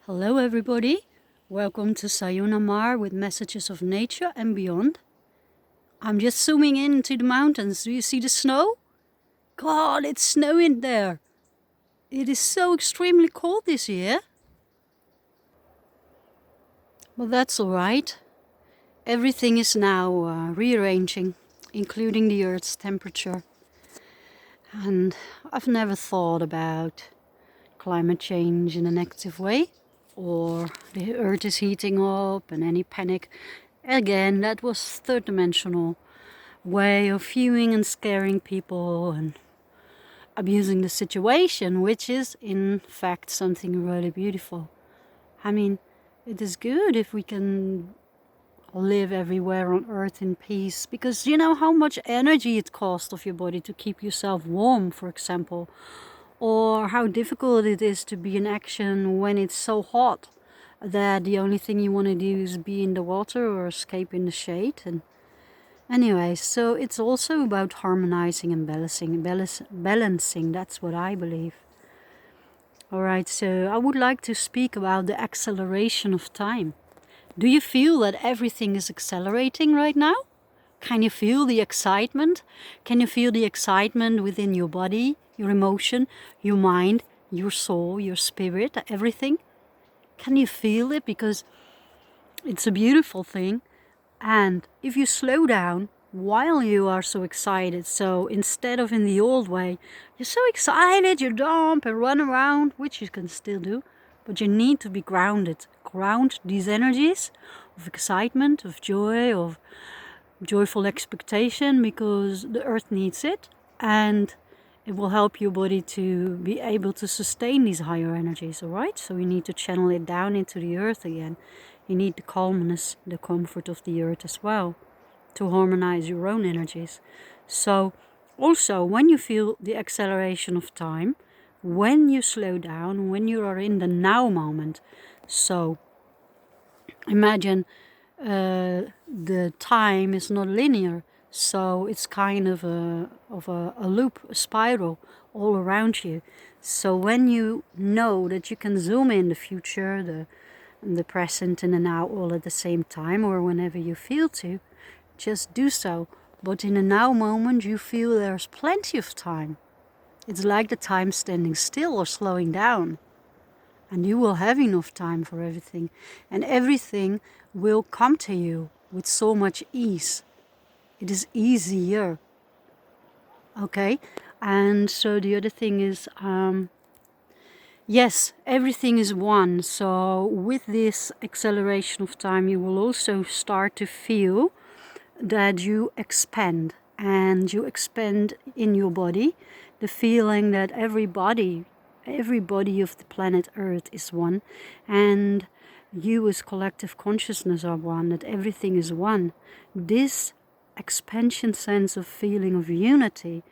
Hello everybody, welcome to Sayona Mar with messages of nature and beyond. I'm just zooming into the mountains. Do you see the snow? God, it's snowing there. It is so extremely cold this year. But that's alright. Everything is now rearranging, including the Earth's temperature. And I've never thought about climate change in a negative way, or the Earth is heating up and any panic. Again, that was third-dimensional way of viewing and scaring people and abusing the situation, which is in fact something really beautiful. I mean, it is good if we can live everywhere on Earth in peace, because you know how much energy it costs of your body to keep yourself warm, for example, or how difficult it is to be in action when it's so hot that the only thing you want to do is be in the water or escape in the shade. And anyway, so it's also about harmonizing and balancing. That's what I believe. Alright, so I would like to speak about the acceleration of time. Do you feel that everything is accelerating right now? Can you feel the excitement? Can you feel the excitement within your body, your emotion, your mind, your soul, your spirit, everything? Can you feel it? Because it's a beautiful thing. And if you slow down while you are so excited, so instead of in the old way, you're so excited, you jump and run around, which you can still do, but you need to be grounded. Ground these energies of excitement, of joy, of joyful expectation, because the earth needs it, and it will help your body to be able to sustain these higher energies. All right, so you need to channel it down into the earth again. You need the calmness, the comfort of the earth as well, to harmonize your own energies. So also when you feel the acceleration of time, when you slow down, when you are in the now moment, so imagine the time is not linear, so it's kind of a loop, a spiral all around you. So when you know that you can zoom in the future, the present and the now all at the same time, or whenever you feel to, just do so. But in the now moment you feel there's plenty of time. It's like the time standing still or slowing down. And you will have enough time for everything. And everything will come to you with so much ease. It is easier. Okay? And so the other thing is, yes, everything is one. So with this acceleration of time, you will also start to feel that you expand. And you expand in your body. The feeling that everybody of the planet Earth is one, and you as collective consciousness are one, that everything is one. This expansion sense of feeling of unity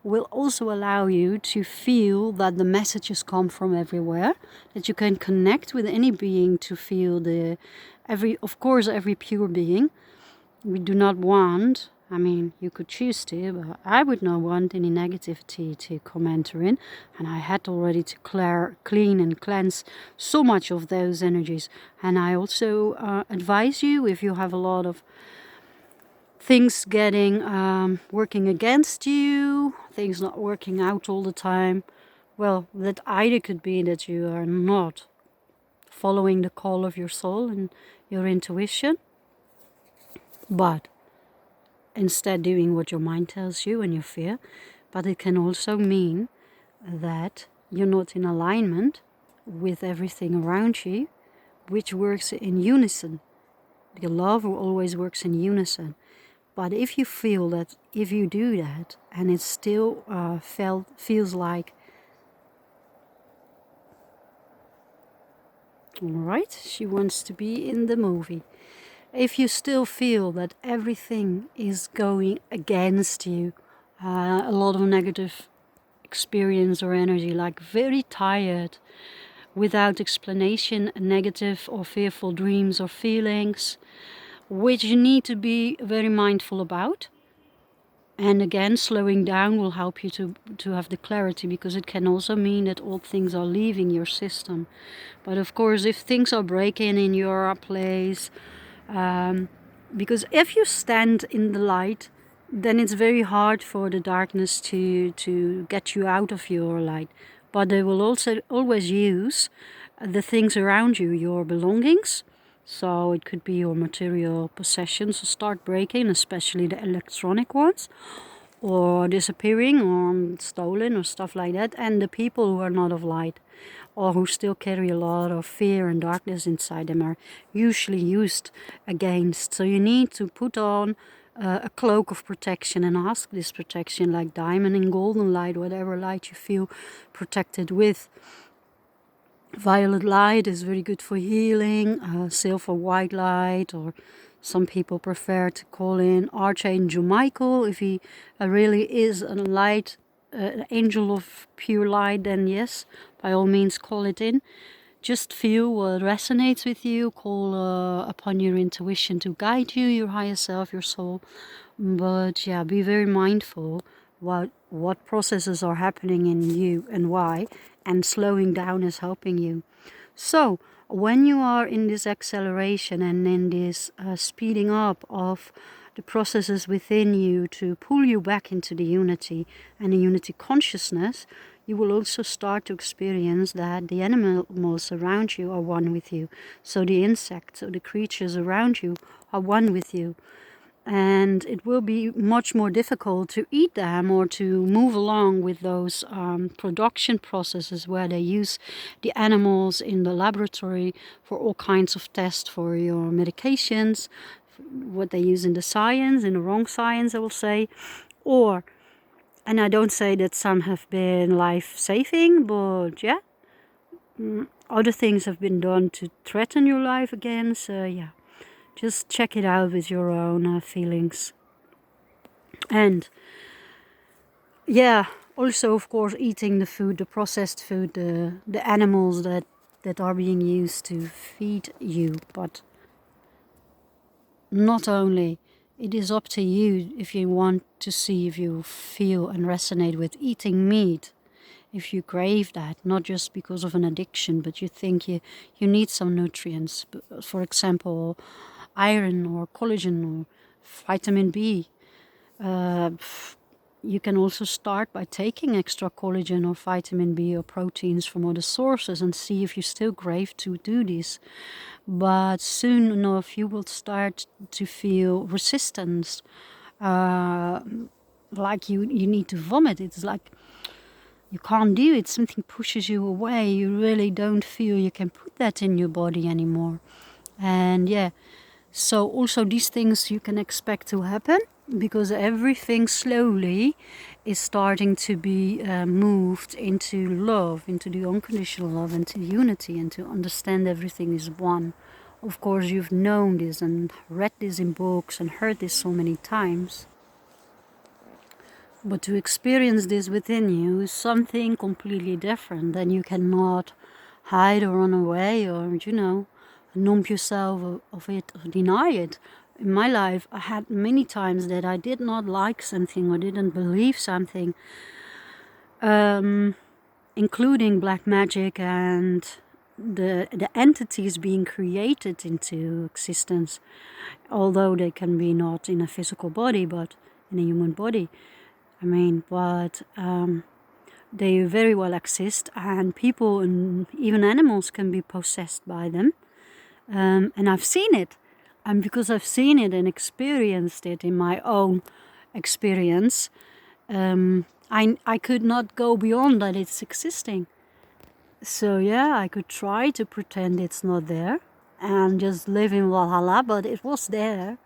will also allow you to feel that the messages come from everywhere, that you can connect with any being to feel every pure being. We do not want, I mean, you could choose to, but I would not want any negativity to come enter in. And I had already to clean and cleanse so much of those energies. And I also advise you, if you have a lot of things working against you, things not working out all the time, well, that either could be that you are not following the call of your soul and your intuition, but instead doing what your mind tells you and your fear. But it can also mean that you're not in alignment with everything around you, which works in unison. The love always works in unison. But if you feel that, if you do that, and it still feels like, all right, she wants to be in the movie. If you still feel that everything is going against you, a lot of negative experience or energy, like very tired, without explanation, negative or fearful dreams or feelings, which you need to be very mindful about. And again, slowing down will help you to have the clarity, because it can also mean that old things are leaving your system. But of course, if things are breaking in your place, because if you stand in the light, then it's very hard for the darkness to get you out of your light. But they will also always use the things around you, your belongings. So it could be your material possessions start breaking, especially the electronic ones, or disappearing or stolen or stuff like that. And the people who are not of light, or who still carry a lot of fear and darkness inside them, are usually used against. So you need to put on a cloak of protection and ask this protection, like diamond and golden light, whatever light you feel protected with. Violet light is very good for healing, silver white light, or some people prefer to call in Archangel Michael. If he really is a light, angel of pure light, then yes, by all means call it in. Just feel what resonates with you, call upon your intuition to guide you, your higher self, your soul. But yeah, be very mindful what processes are happening in you and why, and slowing down is helping you. So when you are in this acceleration and in this speeding up of the processes within you to pull you back into the unity and the unity consciousness, you will also start to experience that the animals around you are one with you. So the insects or the creatures around you are one with you. And it will be much more difficult to eat them or to move along with those production processes where they use the animals in the laboratory for all kinds of tests for your medications, what they use in the science, in the wrong science, I will say. Or, and I don't say that some have been life-saving, but yeah, other things have been done to threaten your life again. So yeah, just check it out with your own feelings. And yeah, also of course eating the food, the processed food, the animals that are being used to feed you. But not only, it is up to you if you want to see if you feel and resonate with eating meat. If you crave that, not just because of an addiction, but you think you need some nutrients, for example, iron or collagen or vitamin B. You can also start by taking extra collagen or vitamin B or proteins from other sources and see if you still crave to do this. But soon enough you will start to feel resistance, like you need to vomit. It's like you can't do it. Something pushes you away. You really don't feel you can put that in your body anymore. And yeah, so also these things you can expect to happen, because everything slowly is starting to be moved into love, into the unconditional love, into unity, and to understand everything is one. Of course, you've known this and read this in books and heard this so many times. But to experience this within you is something completely different. Then you cannot hide or run away or, numb yourself of it or deny it. In my life, I had many times that I did not like something or didn't believe something, including black magic and the entities being created into existence, although they can be not in a physical body, but in a human body. But they very well exist, and people and even animals can be possessed by them. And I've seen it. And because I've seen it and experienced it in my own experience, I could not go beyond that it's existing. So yeah, I could try to pretend it's not there and just live in Valhalla, but it was there.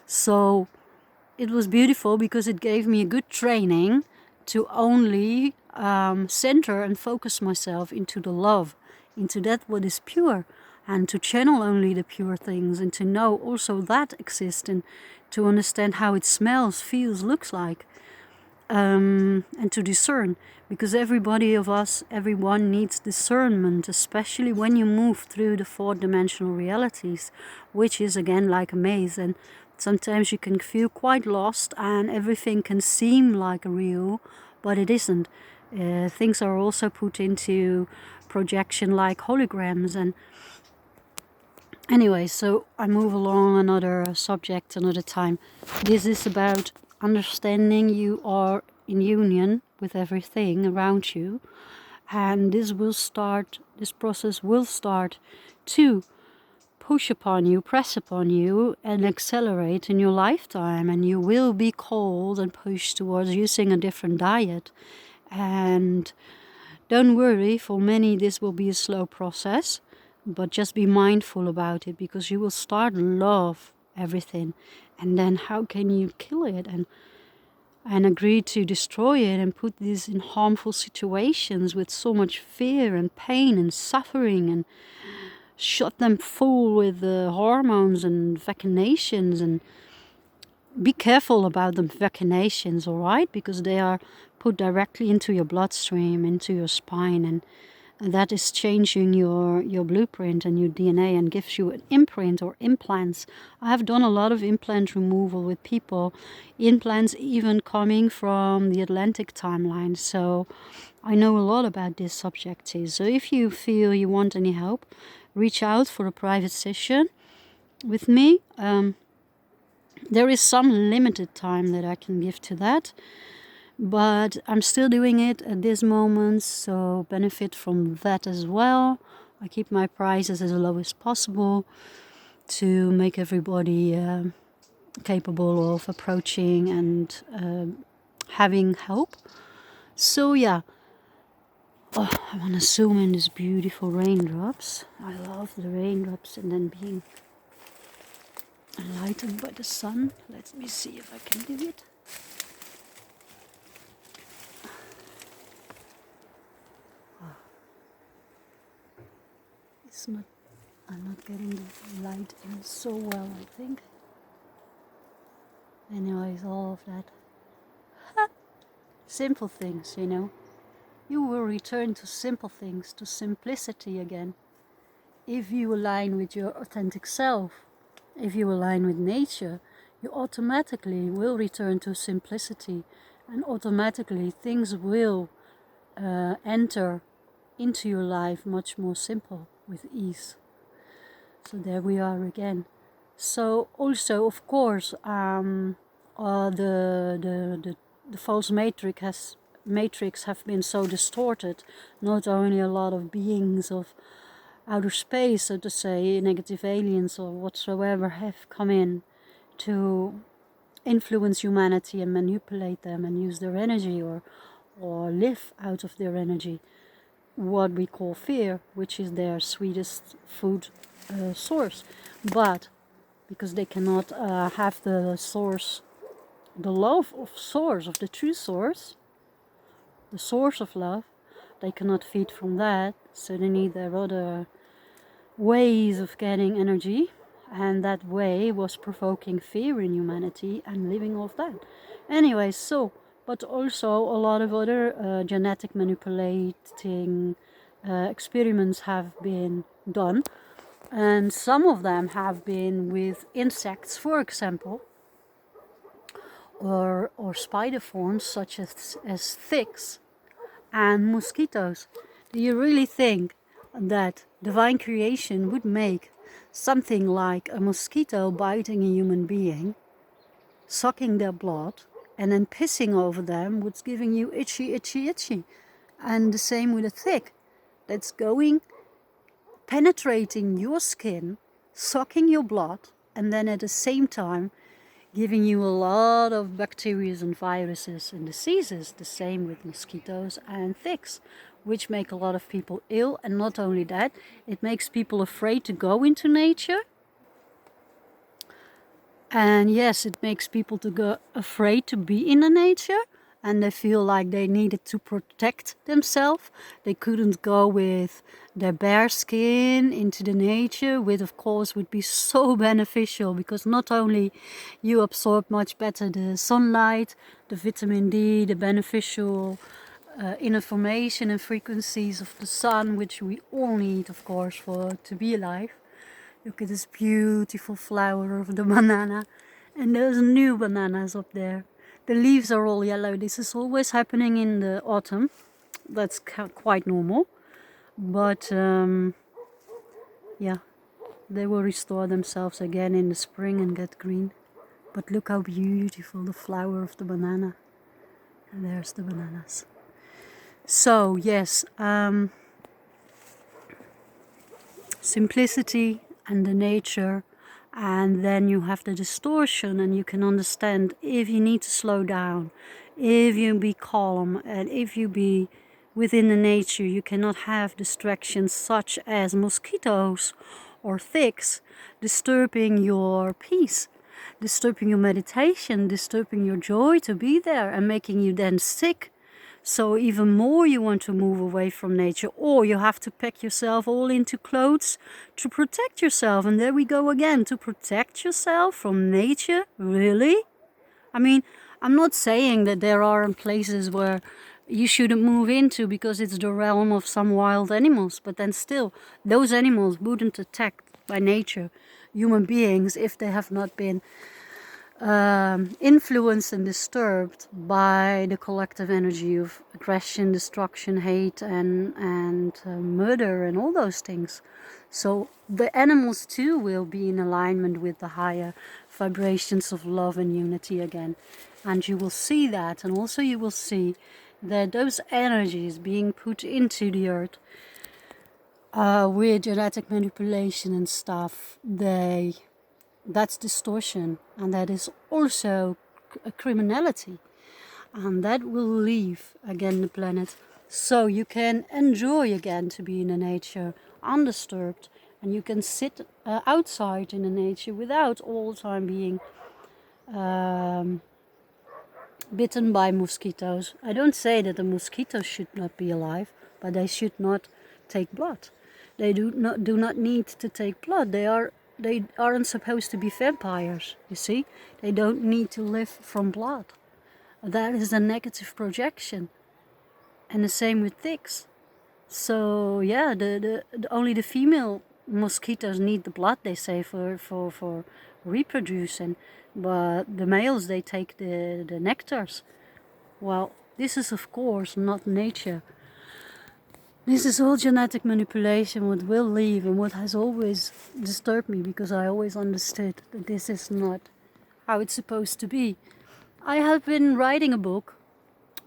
So it was beautiful because it gave me a good training to only center and focus myself into the love, into that what is pure, and to channel only the pure things, and to know also that exists, and to understand how it smells, feels, looks like, and to discern, because everyone needs discernment, especially when you move through the fourth dimensional realities, which is again like a maze, and Sometimes you can feel quite lost and everything can seem like real, but it isn't. Things are also put into projection like holograms. And anyway, so I move along another subject another time. This is about understanding you are in union with everything around you, and this process will start to push upon you, press upon you, and accelerate in your lifetime, and you will be called and pushed towards using a different diet. And don't worry, for many this will be a slow process, but just be mindful about it, because you will start love everything, and then how can you kill it and agree to destroy it and put this in harmful situations with so much fear and pain and suffering, and shut them full with hormones and vaccinations. And be careful about the vaccinations, all right, because they are put directly into your bloodstream, into your spine, and that is changing your blueprint and your DNA and gives you an imprint or implants. I have done a lot of implant removal with people, implants even coming from the Atlantic timeline, so I know a lot about this subject too. So if you feel you want any help, reach out for a private session with me. There is some limited time that I can give to that, but I'm still doing it at this moment, so benefit from that as well. I keep my prices as low as possible to make everybody capable of approaching and having help. So yeah, I want to zoom in these beautiful raindrops. I love the raindrops and then being enlightened by the sun. Let me see if I can do it. It's not, I'm not getting the light in so well, I think. Anyways, all of that. Simple things, you know. You will return to simple things, to simplicity again. If you align with your authentic self, if you align with nature, you automatically will return to simplicity, and automatically things will enter into your life much more simple, with ease. So there we are again. So also, of course, the false matrix have been so distorted. Not only a lot of beings of outer space, so to say, negative aliens or whatsoever, have come in to influence humanity and manipulate them and use their energy or live out of their energy, what we call fear, which is their sweetest food source. But because they cannot have the source, the love of source, of the true source, the source of love, they cannot feed from that, so they need their other ways of getting energy, and that way was provoking fear in humanity and living off that. Anyway, so, but also a lot of other genetic manipulating experiments have been done, and some of them have been with insects, for example, or spider forms such as ticks and mosquitoes. Do you really think that divine creation would make something like a mosquito biting a human being, sucking their blood, and then pissing over them, what's giving you itchy, itchy, itchy? And the same with a tick that's going, penetrating your skin, sucking your blood, and then at the same time giving you a lot of bacteria and viruses and diseases. The same with mosquitoes and ticks, which make a lot of people ill. And not only that, it makes people afraid to go into nature. And yes, it makes people to go afraid to be in the nature, and they feel like they needed to protect themselves. They couldn't go with their bare skin into the nature, which of course would be so beneficial, because not only you absorb much better the sunlight, the vitamin D, the beneficial information and frequencies of the sun, which we all need, of course, to be alive. Look at this beautiful flower of the banana. And there's new bananas up there. The leaves are all yellow. This is always happening in the autumn. That's quite normal. But yeah, they will restore themselves again in the spring and get green. But look how beautiful the flower of the banana. And there's the bananas. So yes, simplicity and the nature, and then you have the distortion, and you can understand if you need to slow down, if you be calm, and if you be within the nature. You cannot have distractions such as mosquitoes or ticks disturbing your peace, disturbing your meditation, disturbing your joy to be there, and making you then sick. So even more you want to move away from nature, or you have to pack yourself all into clothes to protect yourself. And there we go again, to protect yourself from nature. Really? I mean, I'm not saying that there aren't places where you shouldn't move into because it's the realm of some wild animals, but then still, those animals wouldn't attack by nature human beings if they have not been influenced and disturbed by the collective energy of aggression, destruction, hate, and murder, and all those things. So the animals too will be in alignment with the higher vibrations of love and unity again. And you will see that, and also you will see that those energies being put into the earth with genetic manipulation and stuff, that's distortion, and that is also a criminality, and that will leave again the planet, so you can enjoy again to be in the nature undisturbed, and you can sit outside in the nature without all the time being bitten by mosquitoes. I don't say that the mosquitoes should not be alive, but they should not take blood. They do not need to take blood. They aren't supposed to be vampires, you see. They don't need to live from blood. That is a negative projection. And the same with ticks. So yeah, only the female mosquitoes need the blood, they say, for reproducing. But the males, they take the nectars. Well, this is of course not nature. This is all genetic manipulation, what will leave, and what has always disturbed me, because I always understood that this is not how it's supposed to be. I have been writing a book.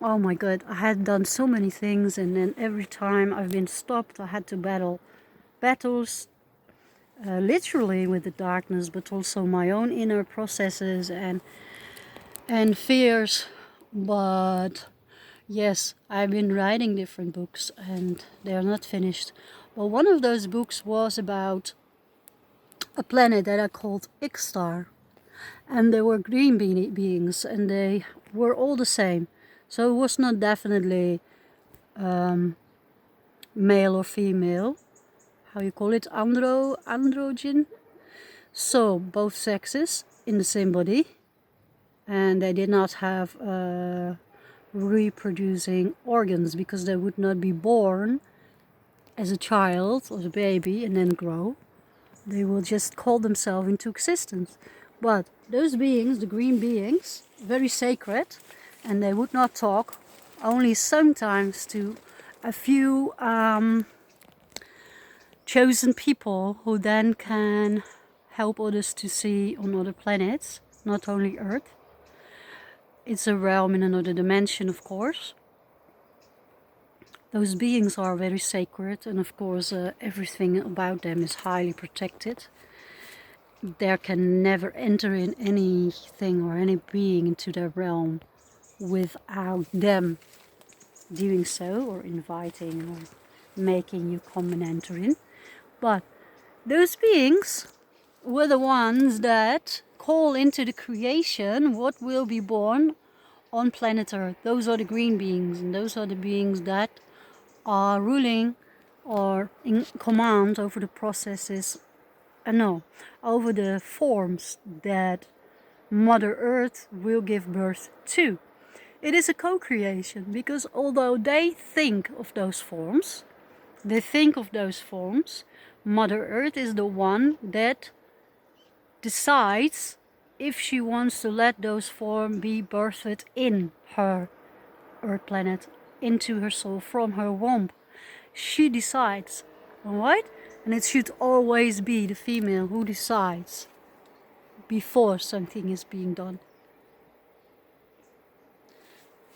Oh my God, I had done so many things, and then every time I've been stopped, I had to battle battles, literally with the darkness, but also my own inner processes and fears. But yes, I've been writing different books and they are not finished. But one of those books was about a planet that I called Ixtar. And there were green beings, and they were all the same. So it was not definitely male or female. How you call it? Androgen. So both sexes in the same body. And they did not have reproducing organs, because they would not be born as a child or a baby and then grow. They will just call themselves into existence. But those beings, the green beings, very sacred, and they would not talk, only sometimes to a few chosen people who then can help others to see on other planets, not only Earth. It's a realm in another dimension, of course. Those beings are very sacred, and of course everything about them is highly protected. There can never enter in anything or any being into their realm without them doing so, or inviting or making you come and enter in. But those beings were the ones that call into the creation what will be born on planet Earth. Those are the green beings, and those are the beings that are ruling or in command over the processes, over the forms that Mother Earth will give birth to. It is a co-creation, because although they think of those forms, Mother Earth is the one that decides if she wants to let those forms be birthed in her Earth planet, into her soul from her womb, she decides, alright? And it should always be the female who decides before something is being done.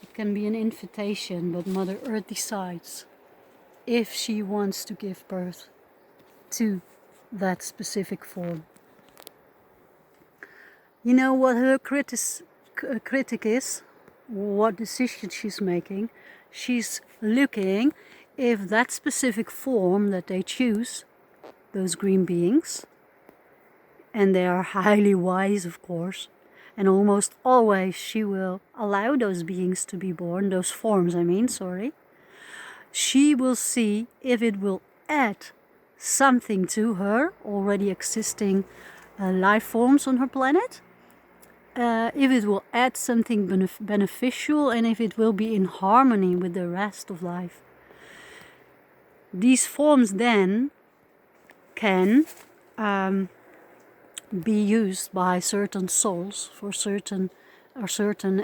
It can be an invitation, but Mother Earth decides if she wants to give birth to that specific form. You know what her critic is? What decision she's making? She's looking if that specific form that they choose, those green beings, and they are highly wise, of course, and almost always she will allow those beings to be born, those forms she will see if it will add something to her already existing life forms on her planet, if it will add something beneficial, and if it will be in harmony with the rest of life. These forms then can be used by certain souls for certain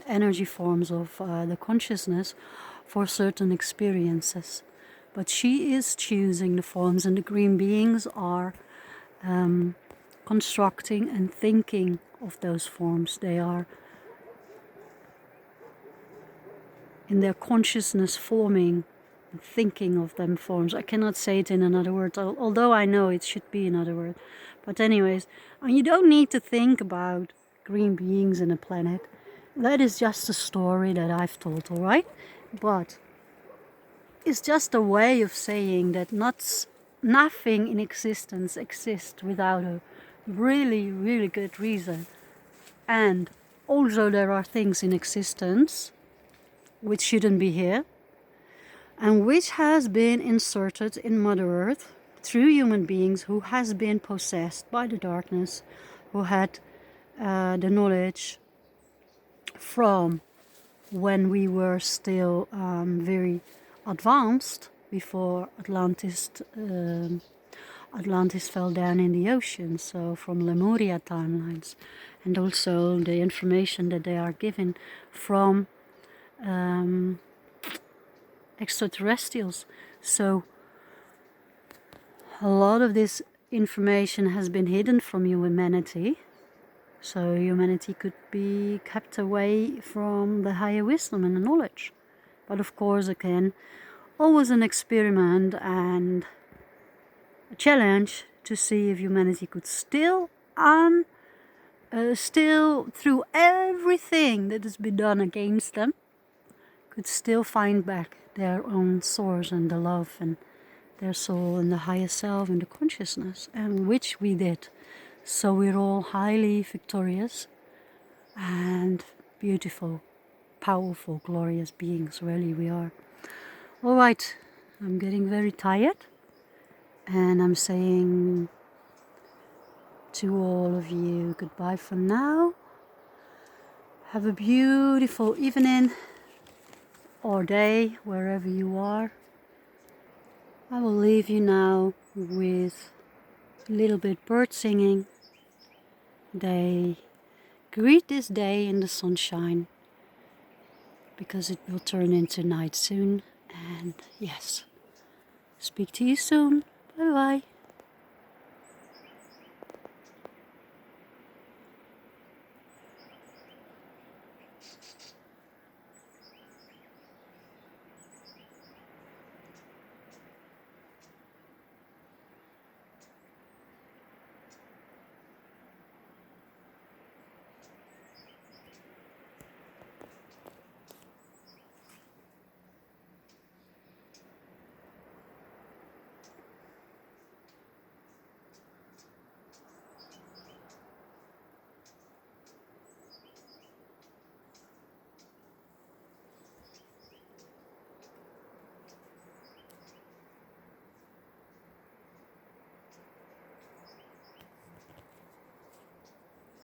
energy forms of the consciousness for certain experiences. But she is choosing the forms, and the green beings are constructing and thinking of those forms. They are in their consciousness forming and thinking of them forms. I cannot say it in another word, although I know it should be another word. But anyways, you don't need to think about green beings in a planet. That is just a story that I've told, alright? But it's just a way of saying that nothing in existence exists without a really, really good reason. And also there are things in existence which shouldn't be here, and which has been inserted in Mother Earth through human beings who has been possessed by the darkness, who had the knowledge from when we were still very advanced, before Atlantis fell down in the ocean, so from Lemuria timelines, and also the information that they are given from extraterrestrials. So a lot of this information has been hidden from humanity, so humanity could be kept away from the higher wisdom and the knowledge. But of course, again, always an experiment and a challenge to see if humanity could still through everything that has been done against them, could still find back their own source and the love and their soul and the higher self and the consciousness, and which we did. So we're all highly victorious and beautiful, powerful, glorious beings, really we are. Alright, I'm getting very tired, and I'm saying to all of you goodbye for now. Have a beautiful evening or day, wherever you are. I will leave you now with a little bit bird singing. They greet this day in the sunshine, because it will turn into night soon. And yes, speak to you soon. Bye bye.